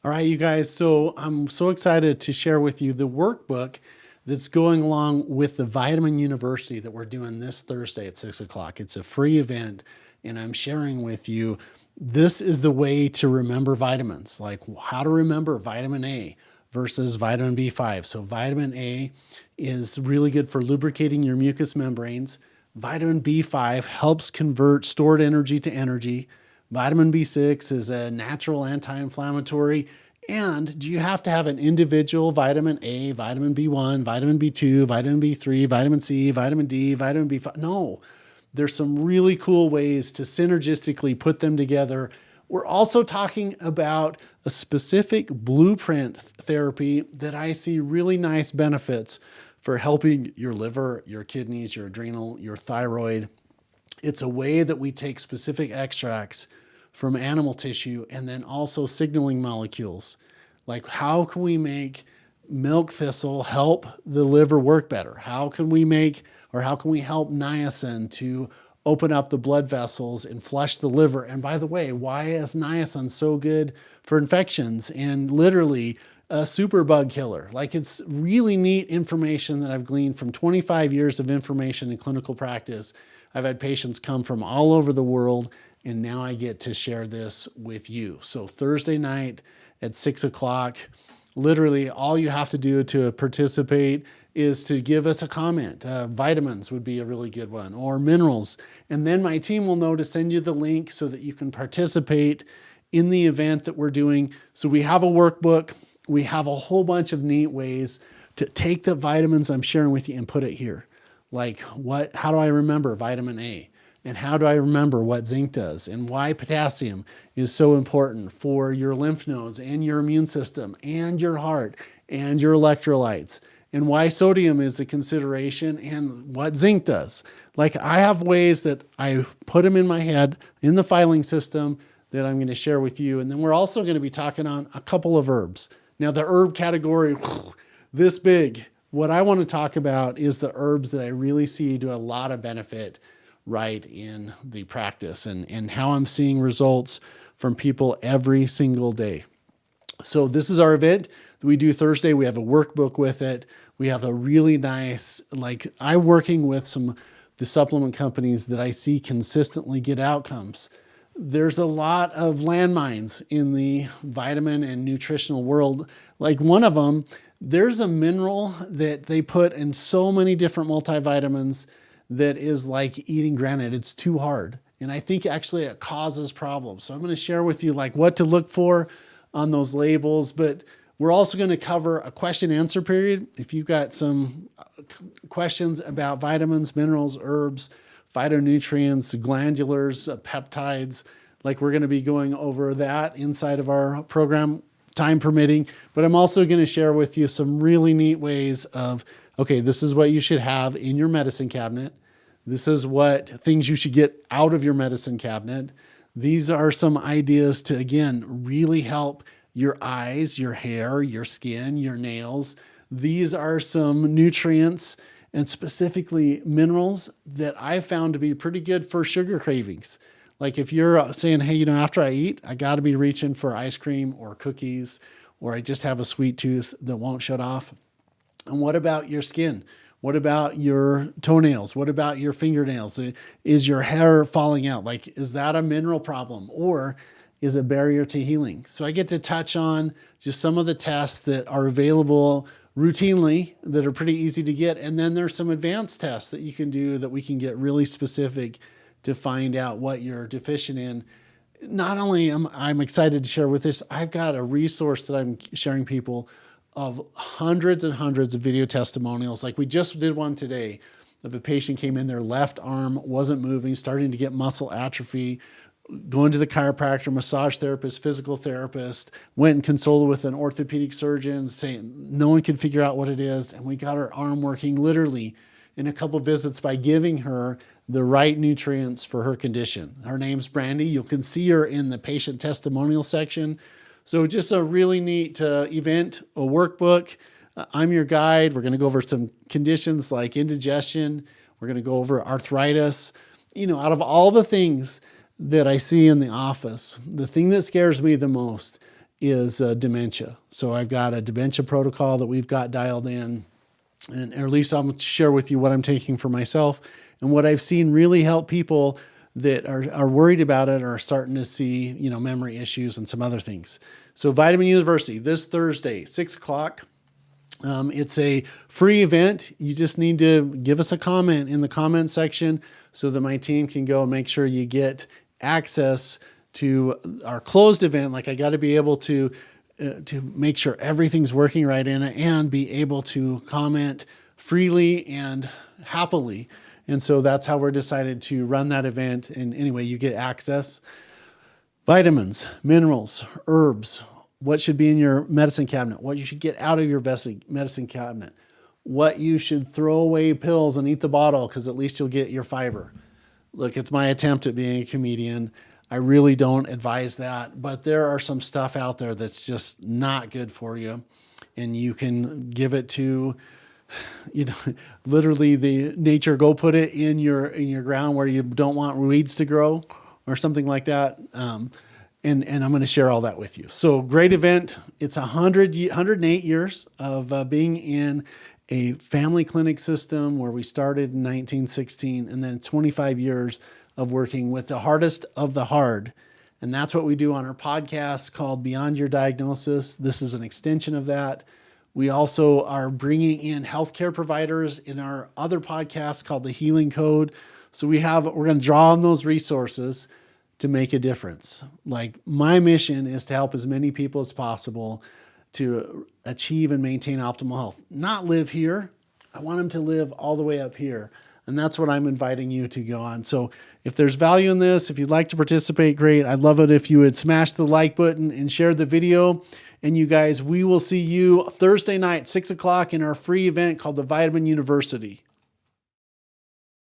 All right, you guys. So I'm so excited to share with you the workbook that's going along with the Vitamin University that we're doing this Thursday at 6 o'clock. It's a free event, and I'm sharing with you this is the way to remember vitamins, like how to remember vitamin A versus vitamin B5. So, vitamin A is really good for lubricating your mucous membranes. Vitamin B5 helps convert stored energy to energy. Vitamin B6 is a natural anti-inflammatory. And do you have to have an individual vitamin A, vitamin B1, vitamin B2, vitamin B3, vitamin C, vitamin D, vitamin B5? No, there's some really cool ways to synergistically put them together. We're also talking about a specific blueprint therapy that I see really nice benefits for helping your liver, your kidneys, your adrenal, your thyroid. It's a way that we take specific extracts from animal tissue and then also signaling molecules. Like, how can we make milk thistle help the liver work better? How can we help niacin to open up the blood vessels and flush the liver? And by the way, why is niacin so good for infections and literally a super bug killer? Like, it's really neat information that I've gleaned from 25 years of information in clinical practice. I've had patients come from all over the world, and now I get to share this with you. So Thursday night at 6 o'clock, literally all you have to do to participate is to give us a comment. Vitamins would be a really good one, or minerals. And then my team will know to send you the link so that you can participate in the event that we're doing. So we have a workbook. We have a whole bunch of neat ways to take the vitamins I'm sharing with you and put it here. Like, how do I remember vitamin A? And how do I remember what zinc does and why potassium is so important for your lymph nodes and your immune system and your heart and your electrolytes, and why sodium is a consideration and what zinc does. Like, I have ways that I put them in my head in the filing system that I'm going to share with you. And then we're also going to be talking on a couple of herbs. Now, the herb category, this big. What I want to talk about is the herbs that I really see do a lot of benefit right in the practice, and how I'm seeing results from people every single day. So this is our event that we do Thursday. We have a workbook with it. We have a really nice, I'm working with the supplement companies that I see consistently get outcomes. There's a lot of landmines in the vitamin and nutritional world. Like, one of them, there's a mineral that they put in so many different multivitamins that is like eating granite. It's too hard. And I think actually it causes problems. So I'm going to share with you what to look for on those labels, but we're also going to cover a question answer period. If you've got some questions about vitamins, minerals, herbs, phytonutrients, glandulars, peptides, we're going to be going over that inside of our program, time permitting. But I'm also going to share with you some really neat ways of, okay, this is what you should have in your medicine cabinet. This is what things you should get out of your medicine cabinet. These are some ideas to, again, really help your eyes, your hair, your skin, your nails. These are some nutrients and specifically minerals that I found to be pretty good for sugar cravings. Like, if you're saying, hey, after I eat, I got to be reaching for ice cream or cookies, or I just have a sweet tooth that won't shut off. And what about your skin? What about your toenails? What about your fingernails? Is your hair falling out? Is that a mineral problem, or is it barrier to healing? So I get to touch on just some of the tests that are available routinely that are pretty easy to get. And then there's some advanced tests that you can do that we can get really specific to find out what you're deficient in. Not only am I excited to share with this, I've got a resource that I'm sharing people of hundreds and hundreds of video testimonials. Like, we just did one today of a patient came in, their left arm wasn't moving, starting to get muscle atrophy, going to the chiropractor, massage therapist, physical therapist, went and consulted with an orthopedic surgeon, saying no one could figure out what it is. And we got her arm working literally in a couple visits by giving her the right nutrients for her condition. Her name's Brandy. You can see her in the patient testimonial section. So just a really neat event, a workbook. I'm your guide. We're going to go over some conditions like indigestion. We're going to go over arthritis. Out of all the things that I see in the office, the thing that scares me the most is dementia. So I've got a dementia protocol that we've got dialed in, and or at least I'll share with you what I'm taking for myself and what I've seen really help people that are worried about it, or are starting to see, memory issues and some other things. So Vitamin University this Thursday, 6 o'clock. It's a free event. You just need to give us a comment in the comment section so that my team can go and make sure you get access to our closed event. Like, I got to be able to make sure everything's working right in it and be able to comment freely and happily. And so that's how we're decided to run that event. And anyway, you get access. Vitamins, minerals, herbs, what should be in your medicine cabinet, what you should get out of your medicine cabinet, what you should throw away pills and eat the bottle because at least you'll get your fiber. Look, it's my attempt at being a comedian. I really don't advise that, but there are some stuff out there that's just not good for you. And you can give it to, literally the nature, go put it in your ground where you don't want weeds to grow or something like that. And I'm going to share all that with you. So great event. It's 108 years of being in a family clinic system where we started in 1916, and then 25 years of working with the hardest of the hard. And that's what we do on our podcast called Beyond Your Diagnosis. This is an extension of that. We also are bringing in healthcare providers in our other podcast called The Healing Code. So we're going to draw on those resources to make a difference. Like, my mission is to help as many people as possible to achieve and maintain optimal health. Not live here. I want them to live all the way up here. And that's what I'm inviting you to go on. So if there's value in this, if you'd like to participate, great. I'd love it if you would smash the like button and share the video. And you guys, we will see you Thursday night, 6 o'clock in our free event called the Vitamin University.